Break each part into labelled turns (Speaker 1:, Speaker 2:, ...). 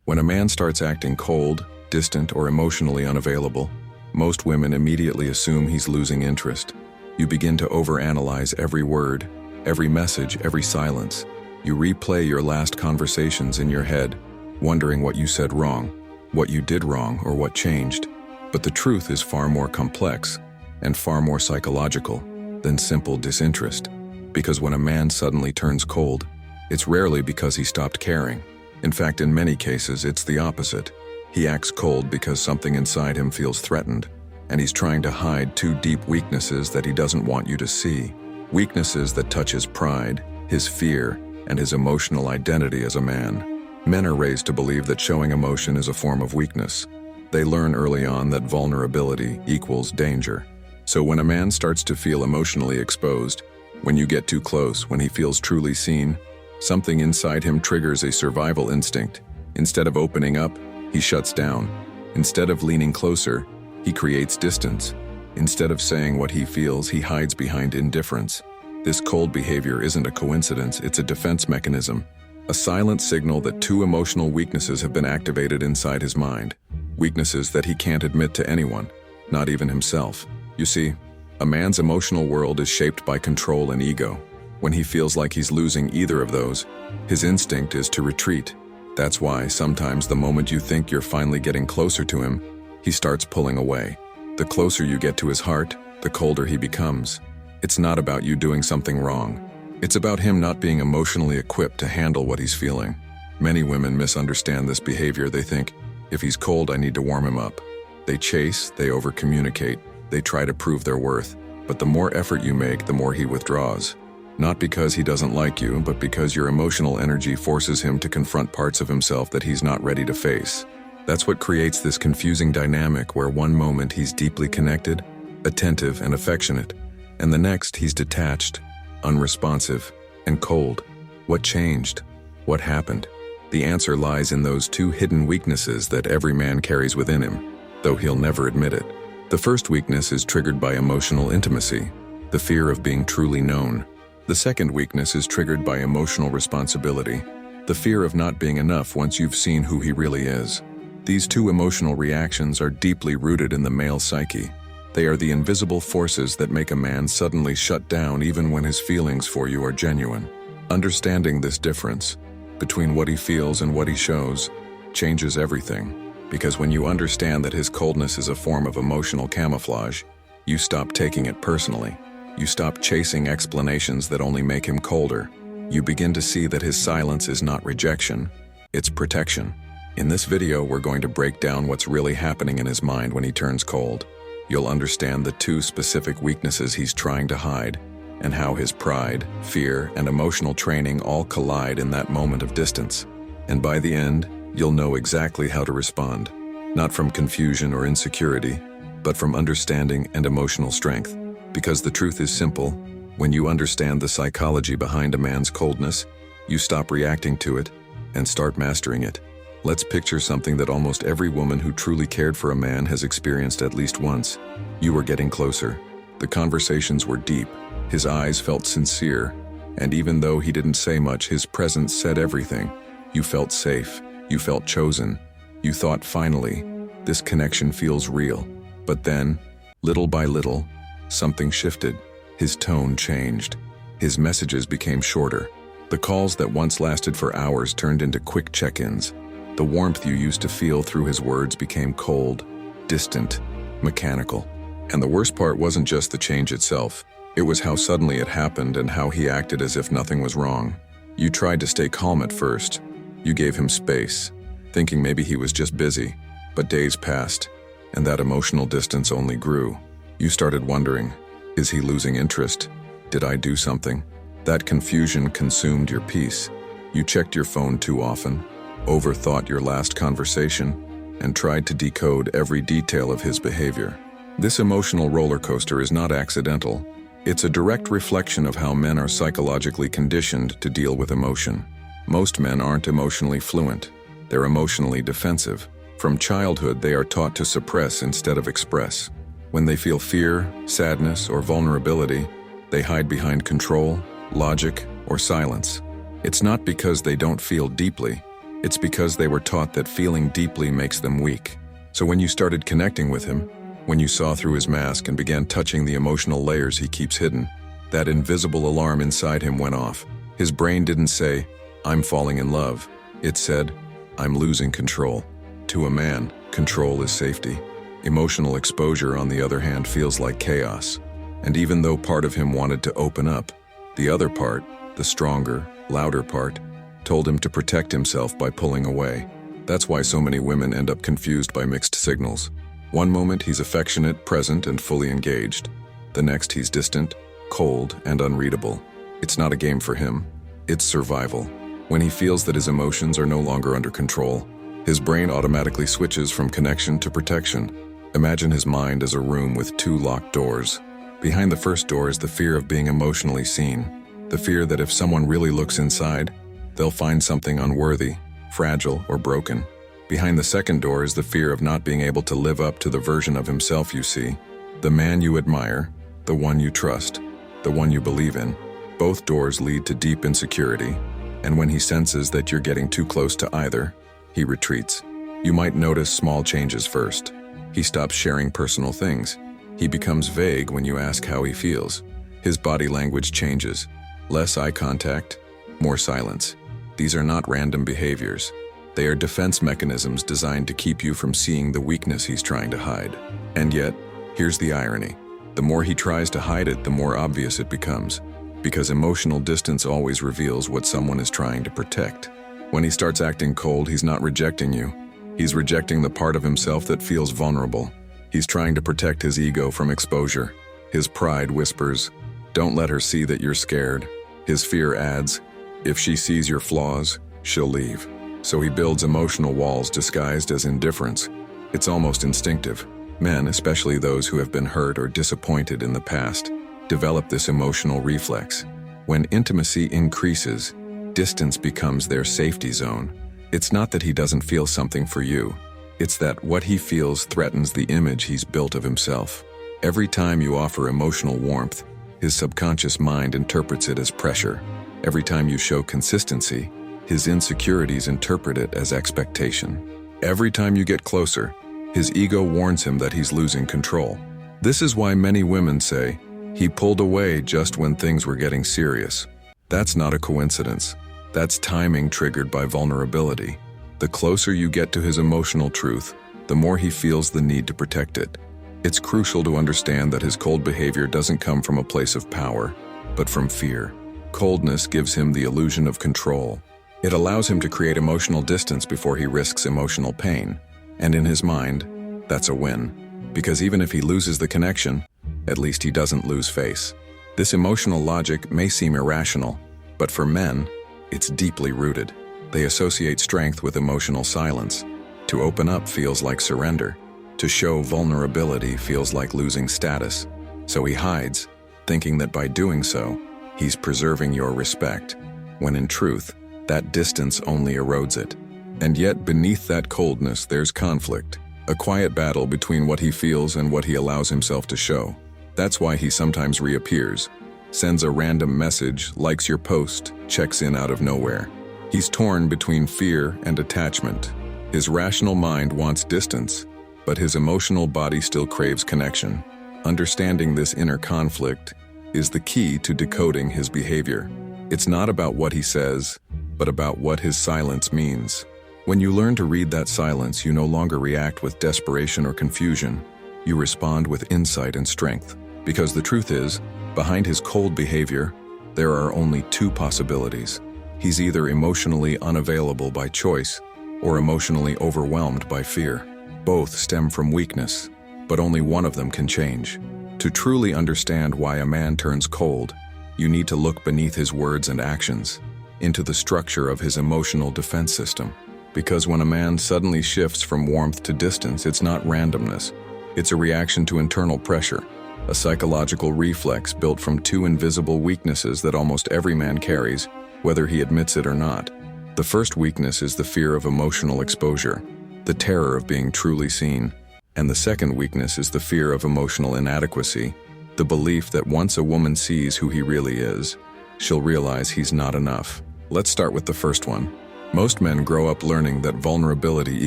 Speaker 1: When a man starts acting cold, distant, or emotionally unavailable, most women immediately assume he's losing interest. You begin to overanalyze every word, every message, every silence. You replay your last conversations in your head, wondering what you said wrong, what you did wrong, or what changed. But the truth is far more complex and far more psychological than simple disinterest. Because when a man suddenly turns cold, it's rarely because he stopped caring. In fact, in many cases, it's the opposite. He acts cold because something inside him feels threatened, and he's trying to hide two deep weaknesses that he doesn't want you to see. Weaknesses that touch his pride, his fear, and his emotional identity as a man. Men are raised to believe that showing emotion is a form of weakness. They learn early on that vulnerability equals danger. So when a man starts to feel emotionally exposed, when you get too close, when he feels truly seen, something inside him triggers a survival instinct. Instead of opening up, he shuts down. Instead of leaning closer, he creates distance. Instead of saying what he feels, he hides behind indifference. This cold behavior isn't a coincidence, it's a defense mechanism. A silent signal that two emotional weaknesses have been activated inside his mind. Weaknesses that he can't admit to anyone, not even himself. You see, a man's emotional world is shaped by control and ego. When he feels like he's losing either of those, his instinct is to retreat. That's why sometimes the moment you think you're finally getting closer to him, he starts pulling away. The closer you get to his heart, the colder he becomes. It's not about you doing something wrong. It's about him not being emotionally equipped to handle what he's feeling. Many women misunderstand this behavior. They think, if he's cold, I need to warm him up. They chase, they over-communicate, they try to prove their worth. But the more effort you make, the more he withdraws. Not because he doesn't like you, but because your emotional energy forces him to confront parts of himself that he's not ready to face. That's what creates this confusing dynamic where one moment he's deeply connected, attentive, and affectionate, and the next he's detached, unresponsive, and cold. What changed? What happened? The answer lies in those two hidden weaknesses that every man carries within him, though he'll never admit it. The first weakness is triggered by emotional intimacy, the fear of being truly known. The second weakness is triggered by emotional responsibility, the fear of not being enough once you've seen who he really is. These two emotional reactions are deeply rooted in the male psyche. They are the invisible forces that make a man suddenly shut down even when his feelings for you are genuine. Understanding this difference between what he feels and what he shows changes everything. Because when you understand that his coldness is a form of emotional camouflage, you stop taking it personally. You stop chasing explanations that only make him colder. You begin to see that his silence is not rejection, it's protection. In this video, we're going to break down what's really happening in his mind when he turns cold. You'll understand the two specific weaknesses he's trying to hide, and how his pride, fear, and emotional training all collide in that moment of distance. And by the end, you'll know exactly how to respond, not from confusion or insecurity, but from understanding and emotional strength. Because the truth is simple, when you understand the psychology behind a man's coldness, you stop reacting to it and start mastering it. Let's picture something that almost every woman who truly cared for a man has experienced at least once. You were getting closer. The conversations were deep. His eyes felt sincere. And even though he didn't say much, his presence said everything. You felt safe. You felt chosen. You thought, finally, this connection feels real. But then, little by little, something shifted. His tone changed. His messages became shorter. The calls that once lasted for hours turned into quick check-ins. The warmth you used to feel through his words became cold, distant, mechanical. And the worst part wasn't just the change itself. It was how suddenly it happened and how he acted as if nothing was wrong. You tried to stay calm at first. You gave him space, thinking maybe he was just busy. But days passed, and that emotional distance only grew. You started wondering, is he losing interest? Did I do something? That confusion consumed your peace. You checked your phone too often, overthought your last conversation, and tried to decode every detail of his behavior. This emotional roller coaster is not accidental. It's a direct reflection of how men are psychologically conditioned to deal with emotion. Most men aren't emotionally fluent. They're emotionally defensive. From childhood, they are taught to suppress instead of express. When they feel fear, sadness, or vulnerability, they hide behind control, logic, or silence. It's not because they don't feel deeply. It's because they were taught that feeling deeply makes them weak. So when you started connecting with him, when you saw through his mask and began touching the emotional layers he keeps hidden, that invisible alarm inside him went off. His brain didn't say, "I'm falling in love." It said, "I'm losing control." To a man, control is safety. Emotional exposure, on the other hand, feels like chaos. And even though part of him wanted to open up, the other part, the stronger, louder part, told him to protect himself by pulling away. That's why so many women end up confused by mixed signals. One moment he's affectionate, present, and fully engaged. The next he's distant, cold, and unreadable. It's not a game for him. It's survival. When he feels that his emotions are no longer under control, his brain automatically switches from connection to protection. Imagine his mind as a room with two locked doors. Behind the first door is the fear of being emotionally seen. The fear that if someone really looks inside, they'll find something unworthy, fragile, or broken. Behind the second door is the fear of not being able to live up to the version of himself you see. The man you admire, the one you trust, the one you believe in. Both doors lead to deep insecurity, and when he senses that you're getting too close to either, he retreats. You might notice small changes first. He stops sharing personal things. He becomes vague when you ask how he feels. His body language changes. Less eye contact, more silence. These are not random behaviors. They are defense mechanisms designed to keep you from seeing the weakness he's trying to hide. And yet, here's the irony. The more he tries to hide it, the more obvious it becomes. Because emotional distance always reveals what someone is trying to protect. When he starts acting cold, he's not rejecting you. He's rejecting the part of himself that feels vulnerable. He's trying to protect his ego from exposure. His pride whispers, "Don't let her see that you're scared." His fear adds, "If she sees your flaws, she'll leave." So he builds emotional walls disguised as indifference. It's almost instinctive. Men, especially those who have been hurt or disappointed in the past, develop this emotional reflex. When intimacy increases, distance becomes their safety zone. It's not that he doesn't feel something for you. It's that what he feels threatens the image he's built of himself. Every time you offer emotional warmth, his subconscious mind interprets it as pressure. Every time you show consistency, his insecurities interpret it as expectation. Every time you get closer, his ego warns him that he's losing control. This is why many women say, "He pulled away just when things were getting serious." That's not a coincidence. That's timing triggered by vulnerability. The closer you get to his emotional truth, the more he feels the need to protect it. It's crucial to understand that his cold behavior doesn't come from a place of power, but from fear. Coldness gives him the illusion of control. It allows him to create emotional distance before he risks emotional pain. And in his mind, that's a win. Because even if he loses the connection, at least he doesn't lose face. This emotional logic may seem irrational, but for men, it's deeply rooted. They associate strength with emotional silence. To open up feels like surrender. To show vulnerability feels like losing status. So he hides, thinking that by doing so, he's preserving your respect, when in truth, that distance only erodes it. And yet beneath that coldness there's conflict, a quiet battle between what he feels and what he allows himself to show. That's why he sometimes reappears, sends a random message, likes your post, checks in out of nowhere. He's torn between fear and attachment. His rational mind wants distance, but his emotional body still craves connection. Understanding this inner conflict is the key to decoding his behavior. It's not about what he says, but about what his silence means. When you learn to read that silence, you no longer react with desperation or confusion. You respond with insight and strength. Because the truth is, behind his cold behavior, there are only two possibilities. He's either emotionally unavailable by choice or emotionally overwhelmed by fear. Both stem from weakness, but only one of them can change. To truly understand why a man turns cold, you need to look beneath his words and actions, into the structure of his emotional defense system. Because when a man suddenly shifts from warmth to distance, it's not randomness. It's a reaction to internal pressure, a psychological reflex built from two invisible weaknesses that almost every man carries, whether he admits it or not. The first weakness is the fear of emotional exposure, the terror of being truly seen. And the second weakness is the fear of emotional inadequacy, the belief that once a woman sees who he really is, she'll realize he's not enough. Let's start with the first one. Most men grow up learning that vulnerability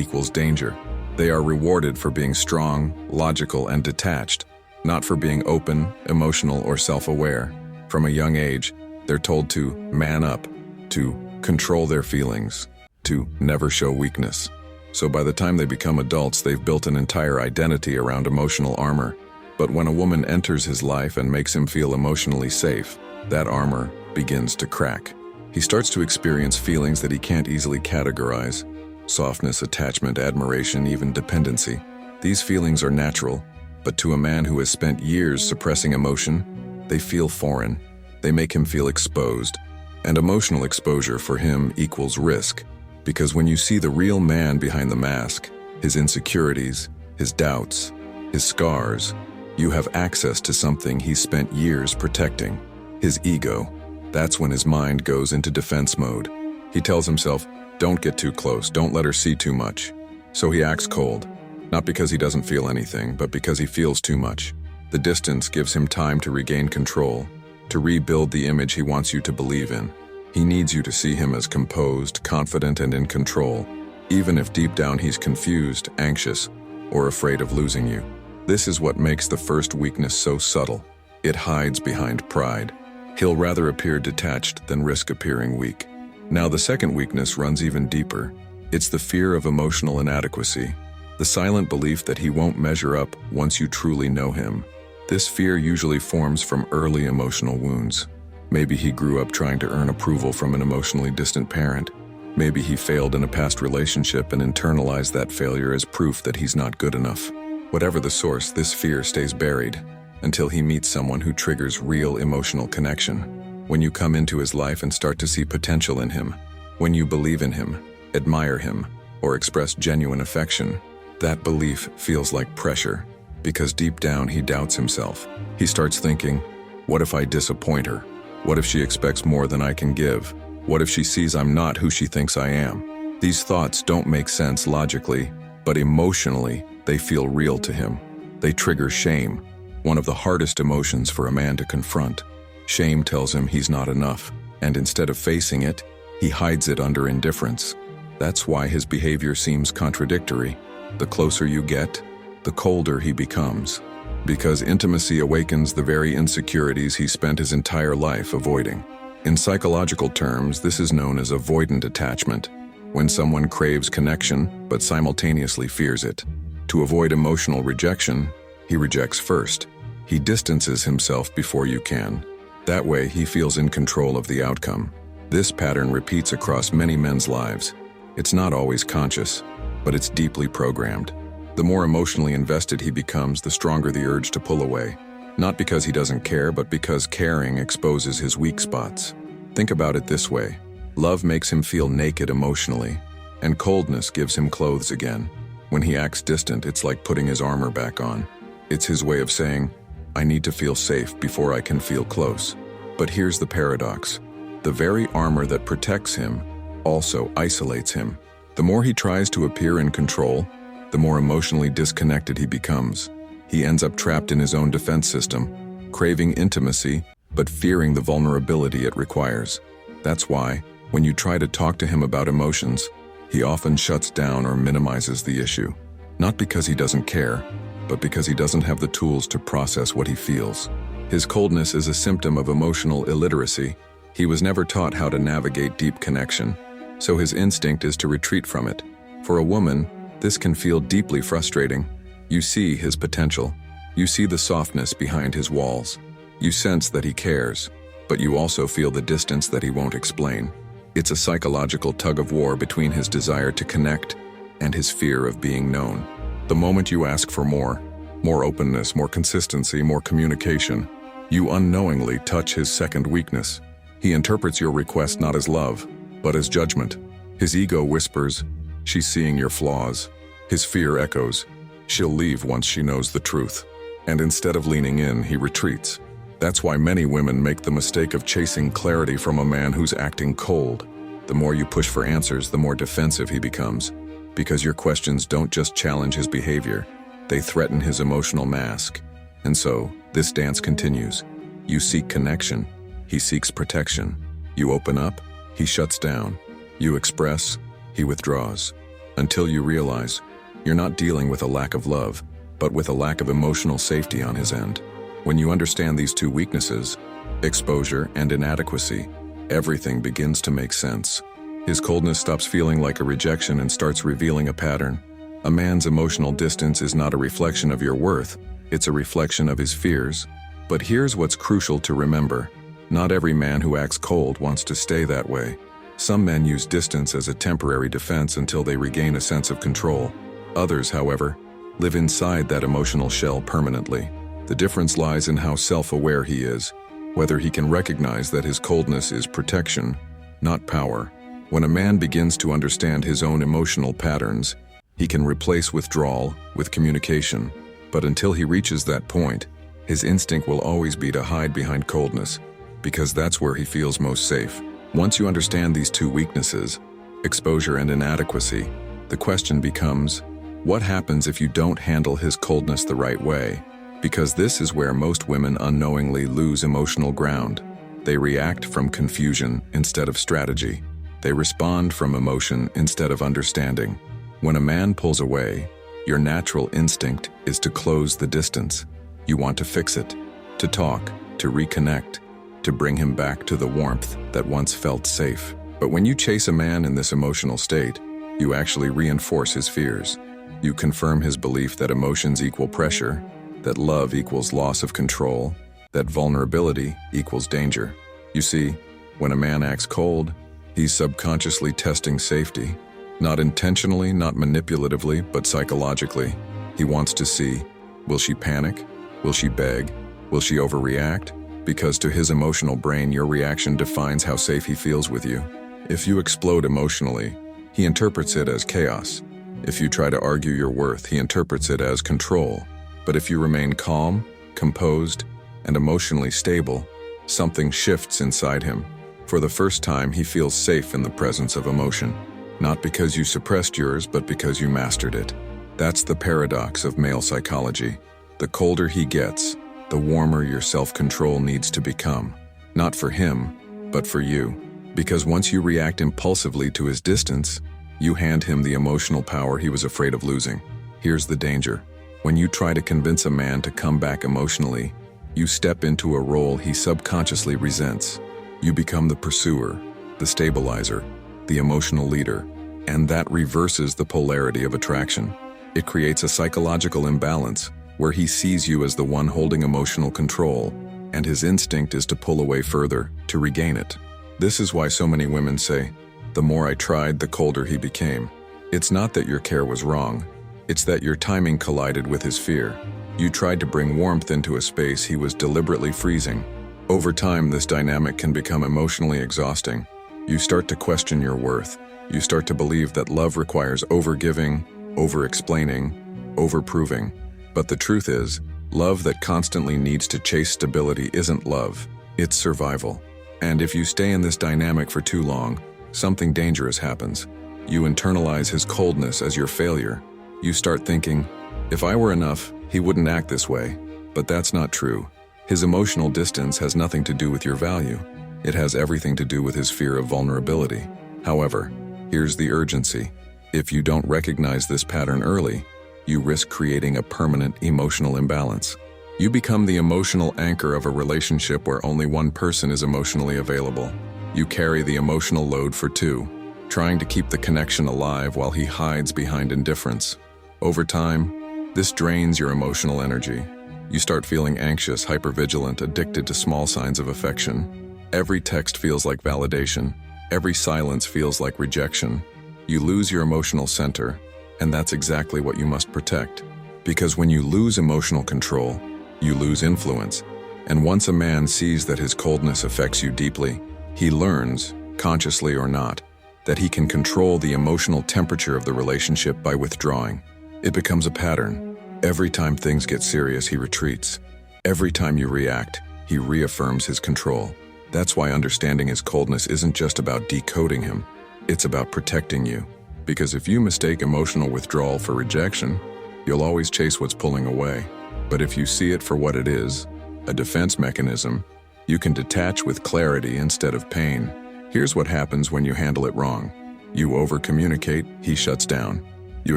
Speaker 1: equals danger. They are rewarded for being strong, logical, and detached, not for being open, emotional, or self-aware. From a young age, they're told to man up, to control their feelings, to never show weakness. So by the time they become adults, they've built an entire identity around emotional armor. But when a woman enters his life and makes him feel emotionally safe, that armor begins to crack. He starts to experience feelings that he can't easily categorize: softness, attachment, admiration, even dependency. These feelings are natural, but to a man who has spent years suppressing emotion, they feel foreign. They make him feel exposed. And emotional exposure for him equals risk. Because when you see the real man behind the mask, his insecurities, his doubts, his scars, you have access to something he spent years protecting: his ego. That's when his mind goes into defense mode. He tells himself, don't get too close, don't let her see too much. So he acts cold, not because he doesn't feel anything, but because he feels too much. The distance gives him time to regain control, to rebuild the image he wants you to believe in. He needs you to see him as composed, confident, and in control, even if deep down he's confused, anxious, or afraid of losing you. This is what makes the first weakness so subtle. It hides behind pride. He'll rather appear detached than risk appearing weak. Now the second weakness runs even deeper. It's the fear of emotional inadequacy, the silent belief that he won't measure up once you truly know him. This fear usually forms from early emotional wounds. Maybe he grew up trying to earn approval from an emotionally distant parent. Maybe he failed in a past relationship and internalized that failure as proof that he's not good enough. Whatever the source, this fear stays buried until he meets someone who triggers real emotional connection. When you come into his life and start to see potential in him, when you believe in him, admire him, or express genuine affection, that belief feels like pressure, because deep down he doubts himself. He starts thinking, what if I disappoint her? What if she expects more than I can give? What if she sees I'm not who she thinks I am? These thoughts don't make sense logically, but emotionally, they feel real to him. They trigger shame, one of the hardest emotions for a man to confront. Shame tells him he's not enough, and instead of facing it, he hides it under indifference. That's why his behavior seems contradictory. The closer you get, the colder he becomes. Because intimacy awakens the very insecurities he spent his entire life avoiding. In psychological terms, this is known as avoidant attachment, when someone craves connection but simultaneously fears it. To avoid emotional rejection, he rejects first. He distances himself before you can. That way, he feels in control of the outcome. This pattern repeats across many men's lives. It's not always conscious, but it's deeply programmed. The more emotionally invested he becomes, the stronger the urge to pull away. Not because he doesn't care, but because caring exposes his weak spots. Think about it this way. Love makes him feel naked emotionally, and coldness gives him clothes again. When he acts distant, it's like putting his armor back on. It's his way of saying, I need to feel safe before I can feel close. But here's the paradox. The very armor that protects him also isolates him. The more he tries to appear in control, the more emotionally disconnected he becomes. He ends up trapped in his own defense system, craving intimacy, but fearing the vulnerability it requires. That's why, when you try to talk to him about emotions, he often shuts down or minimizes the issue. Not because he doesn't care, but because he doesn't have the tools to process what he feels. His coldness is a symptom of emotional illiteracy. He was never taught how to navigate deep connection, so his instinct is to retreat from it. For a woman, this can feel deeply frustrating. You see his potential. You see the softness behind his walls. You sense that he cares, but you also feel the distance that he won't explain. It's a psychological tug-of-war between his desire to connect and his fear of being known. The moment you ask for more openness, more consistency, more communication, you unknowingly touch his second weakness. He interprets your request not as love, but as judgment. His ego whispers, she's seeing your flaws. His fear echoes, she'll leave once she knows the truth. And instead of leaning in, he retreats. That's why many women make the mistake of chasing clarity from a man who's acting cold. The more you push for answers, the more defensive he becomes. Because your questions don't just challenge his behavior, they threaten his emotional mask. And so, this dance continues. You seek connection, he seeks protection. You open up, he shuts down. You express, he withdraws. Until you realize, you're not dealing with a lack of love, but with a lack of emotional safety on his end. When you understand these two weaknesses, exposure and inadequacy, everything begins to make sense. His coldness stops feeling like a rejection and starts revealing a pattern. A man's emotional distance is not a reflection of your worth, it's a reflection of his fears. But here's what's crucial to remember. Not every man who acts cold wants to stay that way. Some men use distance as a temporary defense until they regain a sense of control. Others, however, live inside that emotional shell permanently. The difference lies in how self-aware he is, whether he can recognize that his coldness is protection, not power. When a man begins to understand his own emotional patterns, he can replace withdrawal with communication. But until he reaches that point, his instinct will always be to hide behind coldness, because that's where he feels most safe. Once you understand these two weaknesses, exposure and inadequacy, the question becomes, what happens if you don't handle his coldness the right way? Because this is where most women unknowingly lose emotional ground. They react from confusion instead of strategy. They respond from emotion instead of understanding. When a man pulls away, your natural instinct is to close the distance. You want to fix it, to talk, to reconnect, to bring him back to the warmth that once felt safe. But when you chase a man in this emotional state, you actually reinforce his fears. You confirm his belief that emotions equal pressure, that love equals loss of control, that vulnerability equals danger. You see, when a man acts cold, he's subconsciously testing safety. Not intentionally, not manipulatively, but psychologically. He wants to see, will she panic? Will she beg? Will she overreact? Because to his emotional brain, your reaction defines how safe he feels with you. If you explode emotionally, he interprets it as chaos. If you try to argue your worth, he interprets it as control. But if you remain calm, composed, and emotionally stable, something shifts inside him. For the first time, he feels safe in the presence of emotion. Not because you suppressed yours, but because you mastered it. That's the paradox of male psychology. The colder he gets, the warmer your self-control needs to become. Not for him, but for you. Because once you react impulsively to his distance, you hand him the emotional power he was afraid of losing. Here's the danger. When you try to convince a man to come back emotionally, you step into a role he subconsciously resents. You become the pursuer, the stabilizer, the emotional leader, and that reverses the polarity of attraction. It creates a psychological imbalance where he sees you as the one holding emotional control, and his instinct is to pull away further, to regain it. This is why so many women say, the more I tried, the colder he became. It's not that your care was wrong, it's that your timing collided with his fear. You tried to bring warmth into a space he was deliberately freezing. Over time, this dynamic can become emotionally exhausting. You start to question your worth. You start to believe that love requires overgiving, over-explaining, over-proving. But the truth is, love that constantly needs to chase stability isn't love, it's survival. And if you stay in this dynamic for too long, something dangerous happens. You internalize his coldness as your failure. You start thinking, if I were enough, he wouldn't act this way. But that's not true. His emotional distance has nothing to do with your value. It has everything to do with his fear of vulnerability. However, here's the urgency. If you don't recognize this pattern early, you risk creating a permanent emotional imbalance. You become the emotional anchor of a relationship where only one person is emotionally available. You carry the emotional load for two, trying to keep the connection alive while he hides behind indifference. Over time, this drains your emotional energy. You start feeling anxious, hypervigilant, addicted to small signs of affection. Every text feels like validation. Every silence feels like rejection. You lose your emotional center, and that's exactly what you must protect. Because when you lose emotional control, you lose influence. And once a man sees that his coldness affects you deeply, he learns, consciously or not, that he can control the emotional temperature of the relationship by withdrawing. It becomes a pattern. Every time things get serious, he retreats. Every time you react, he reaffirms his control. That's why understanding his coldness isn't just about decoding him. It's about protecting you. Because if you mistake emotional withdrawal for rejection, you'll always chase what's pulling away. But if you see it for what it is, a defense mechanism, you can detach with clarity instead of pain. Here's what happens when you handle it wrong. You over-communicate, he shuts down. You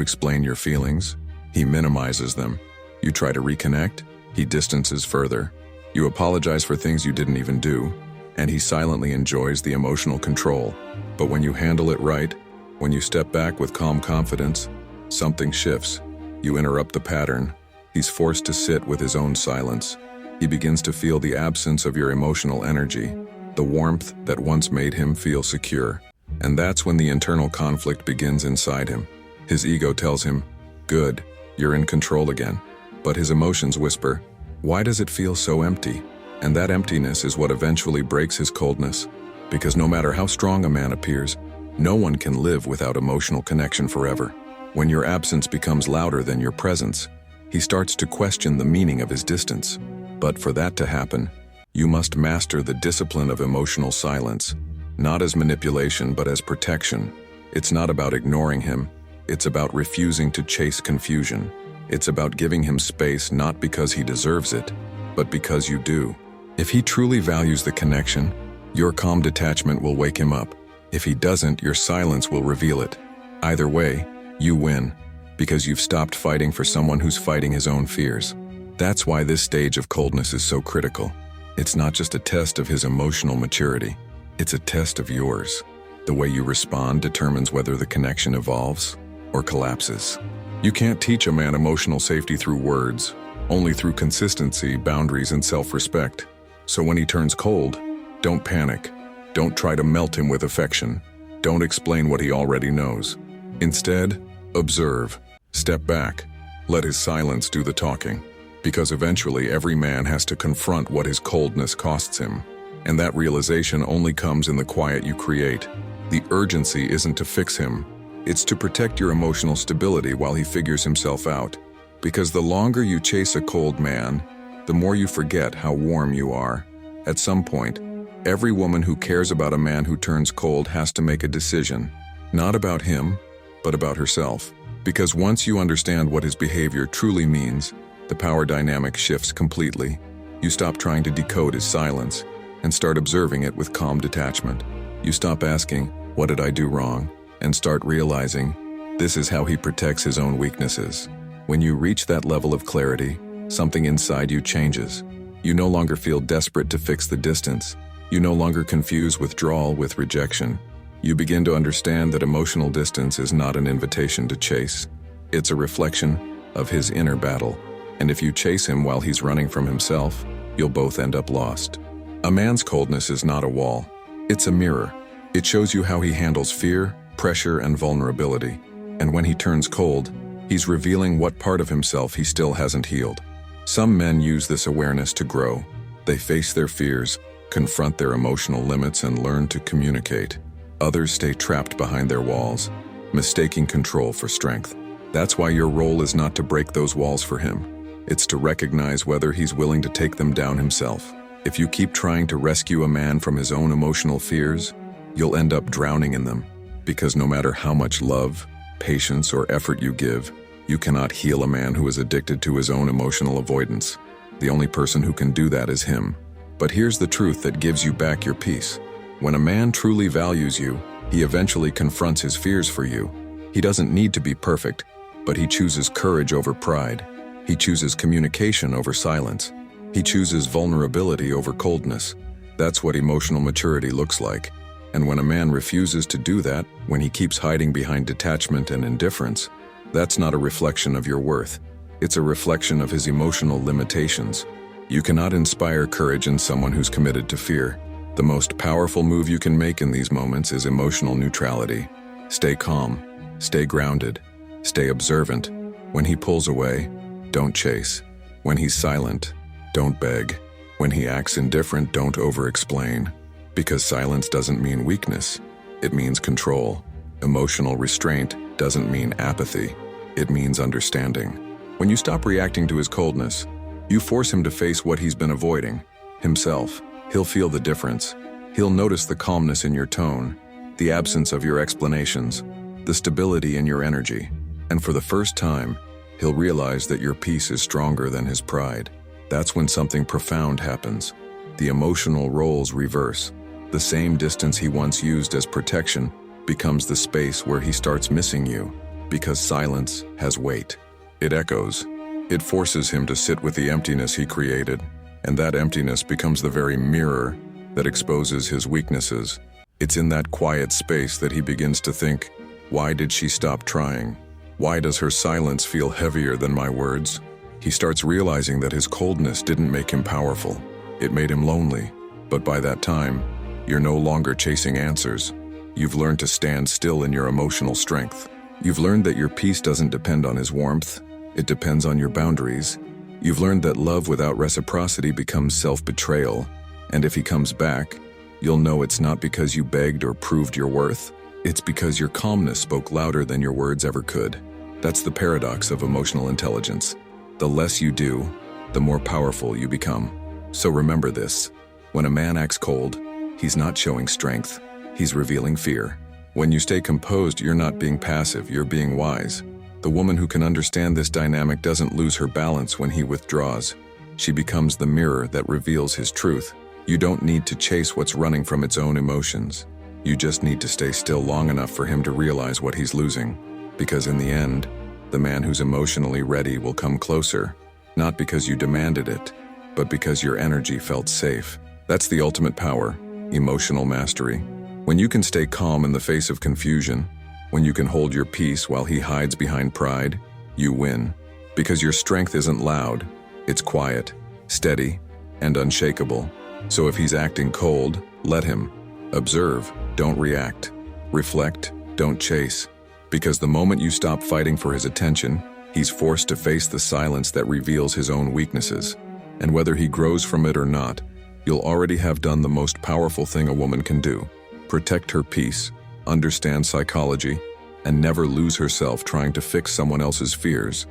Speaker 1: explain your feelings, he minimizes them. You try to reconnect, he distances further. You apologize for things you didn't even do, and he silently enjoys the emotional control. But when you handle it right, when you step back with calm confidence, something shifts. You interrupt the pattern. He's forced to sit with his own silence. He begins to feel the absence of your emotional energy, the warmth that once made him feel secure. And that's when the internal conflict begins inside him. His ego tells him, "Good, you're in control again." But his emotions whisper, "Why does it feel so empty?" And that emptiness is what eventually breaks his coldness. Because no matter how strong a man appears, no one can live without emotional connection forever. When your absence becomes louder than your presence, he starts to question the meaning of his distance. But for that to happen, you must master the discipline of emotional silence, not as manipulation but as protection. It's not about ignoring him, it's about refusing to chase confusion. It's about giving him space not because he deserves it, but because you do. If he truly values the connection, your calm detachment will wake him up. If he doesn't, your silence will reveal it. Either way, you win, because you've stopped fighting for someone who's fighting his own fears. That's why this stage of coldness is so critical. It's not just a test of his emotional maturity, it's a test of yours. The way you respond determines whether the connection evolves or collapses. You can't teach a man emotional safety through words, only through consistency, boundaries, and self-respect. So when he turns cold, don't panic. Don't try to melt him with affection. Don't explain what he already knows. Instead, observe. Step back. Let his silence do the talking. Because eventually every man has to confront what his coldness costs him. And that realization only comes in the quiet you create. The urgency isn't to fix him. It's to protect your emotional stability while he figures himself out. Because the longer you chase a cold man, the more you forget how warm you are. At some point, every woman who cares about a man who turns cold has to make a decision. Not about him, but about herself. Because once you understand what his behavior truly means, the power dynamic shifts completely. You stop trying to decode his silence and start observing it with calm detachment. You stop asking, "What did I do wrong?" and start realizing, this is how he protects his own weaknesses. When you reach that level of clarity, something inside you changes. You no longer feel desperate to fix the distance. You no longer confuse withdrawal with rejection. You begin to understand that emotional distance is not an invitation to chase. It's a reflection of his inner battle. And if you chase him while he's running from himself, you'll both end up lost. A man's coldness is not a wall. It's a mirror. It shows you how he handles fear, pressure, and vulnerability. And when he turns cold, he's revealing what part of himself he still hasn't healed. Some men use this awareness to grow. They face their fears, confront their emotional limits, and learn to communicate. Others stay trapped behind their walls, mistaking control for strength. That's why your role is not to break those walls for him. It's to recognize whether he's willing to take them down himself. If you keep trying to rescue a man from his own emotional fears, you'll end up drowning in them. Because no matter how much love, patience, or effort you give, you cannot heal a man who is addicted to his own emotional avoidance. The only person who can do that is him. But here's the truth that gives you back your peace. When a man truly values you, he eventually confronts his fears for you. He doesn't need to be perfect, but he chooses courage over pride. He chooses communication over silence. He chooses vulnerability over coldness. That's what emotional maturity looks like. And when a man refuses to do that, when he keeps hiding behind detachment and indifference, that's not a reflection of your worth. It's a reflection of his emotional limitations. You cannot inspire courage in someone who's committed to fear. The most powerful move you can make in these moments is emotional neutrality. Stay calm, stay grounded, stay observant. When he pulls away, don't chase. When he's silent, don't beg. When he acts indifferent, don't over-explain. Because silence doesn't mean weakness, it means control. Emotional restraint doesn't mean apathy, it means understanding. When you stop reacting to his coldness, you force him to face what he's been avoiding, himself. He'll feel the difference. He'll notice the calmness in your tone, the absence of your explanations, the stability in your energy. And for the first time, he'll realize that your peace is stronger than his pride. That's when something profound happens. The emotional roles reverse. The same distance he once used as protection becomes the space where he starts missing you, because silence has weight. It echoes. It forces him to sit with the emptiness he created, and that emptiness becomes the very mirror that exposes his weaknesses. It's in that quiet space that he begins to think, why did she stop trying? Why does her silence feel heavier than my words? He starts realizing that his coldness didn't make him powerful. It made him lonely. But by that time, you're no longer chasing answers. You've learned to stand still in your emotional strength. You've learned that your peace doesn't depend on his warmth. It depends on your boundaries. You've learned that love without reciprocity becomes self-betrayal. And if he comes back, you'll know it's not because you begged or proved your worth. It's because your calmness spoke louder than your words ever could. That's the paradox of emotional intelligence. The less you do, the more powerful you become. So remember this. When a man acts cold, he's not showing strength. He's revealing fear. When you stay composed, you're not being passive, you're being wise. The woman who can understand this dynamic doesn't lose her balance when he withdraws. She becomes the mirror that reveals his truth. You don't need to chase what's running from its own emotions. You just need to stay still long enough for him to realize what he's losing. Because in the end, the man who's emotionally ready will come closer, not because you demanded it, but because your energy felt safe. That's the ultimate power, emotional mastery. When you can stay calm in the face of confusion, when you can hold your peace while he hides behind pride, you win. Because your strength isn't loud, it's quiet, steady, and unshakable. So if he's acting cold, let him. Observe, don't react. Reflect, don't chase. Because the moment you stop fighting for his attention, he's forced to face the silence that reveals his own weaknesses. And whether he grows from it or not, you'll already have done the most powerful thing a woman can do. Protect her peace, understand psychology, and never lose herself trying to fix someone else's fears.